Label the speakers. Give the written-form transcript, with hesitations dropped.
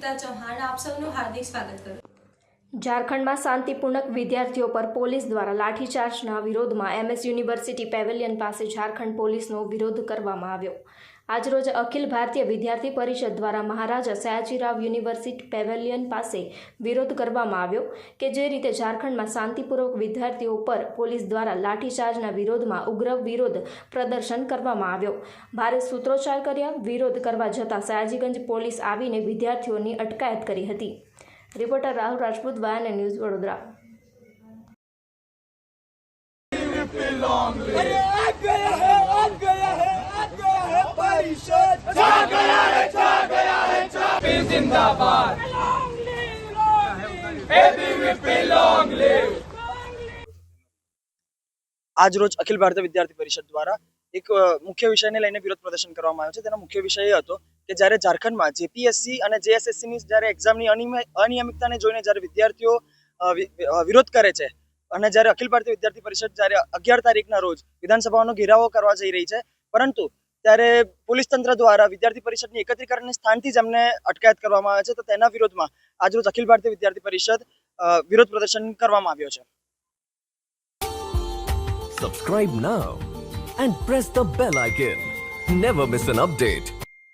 Speaker 1: ગીતા ચૌહાણ આપ સૌનું હાર્દિક સ્વાગત કરું।
Speaker 2: ઝારખંડમાં શાંતિપૂર્ણક વિદ્યાર્થીઓ પર પોલીસ દ્વારા લાઠીચાર્જના વિરોધમાં એમએસ યુનિવર્સિટી પેવેલિયન પાસે ઝારખંડ પોલીસનો વિરોધ કરવામાં આવ્યો। આજરોજ અખિલ ભારતીય વિદ્યાર્થી પરિષદ દ્વારા મહારાજા સયાજીરાવ યુનિવર્સિટી પેવેલિયન પાસે વિરોધ કરવામાં આવ્યો કે જે રીતે ઝારખંડમાં શાંતિપૂર્વક વિદ્યાર્થીઓ પર પોલીસ દ્વારા લાઠીચાર્જના વિરોધમાં ઉગ્ર વિરોધ પ્રદર્શન કરવામાં આવ્યો। ભારે સૂત્રોચ્ચાર કર્યા। વિરોધ કરવા જતાં સયાજીગંજ પોલીસ આવીને વિદ્યાર્થીઓની અટકાયત કરી હતી। रिपोर्टर राहुल राजपूत वायन न्यूज वडोदरा।
Speaker 3: आज रोज अखिल भारतीय विद्यार्थी परिषद द्वारा एक मुख्य विषय ने लईने विरोध प्रदर्शन કરવામાં આવ્યો છે। તેનો મુખ્ય વિષય એ હતો કે જ્યારે ઝારખંડમાં જેપીએસસી અને જેએસએસસી ની જ્યારે એક્ઝામની અનિયમિતતાને જોઈને જ્યારે વિદ્યાર્થીઓ વિરોધ કરે છે અને જ્યારે અખિલ ભારતીય વિદ્યાર્થી પરિષદ જ્યારે 11 તારીખના રોજ વિધાનસભાનો ઘેરાવો કરવા જઈ રહી છે, પરંતુ ત્યારે પોલીસ તંત્ર દ્વારા વિદ્યાર્થી પરિષદની એકત્રીકરણ સ્થાનથી જ એમને અટકાયત કરવામાં આવે છે। તો તેના વિરોધમાં આજરોજ અખિલ ભારતીય વિદ્યાર્થી પરિષદ વિરોધ પ્રદર્શન કરવામાં આવ્યો છે।
Speaker 4: Subscribe now and press the bell icon. Never miss an update.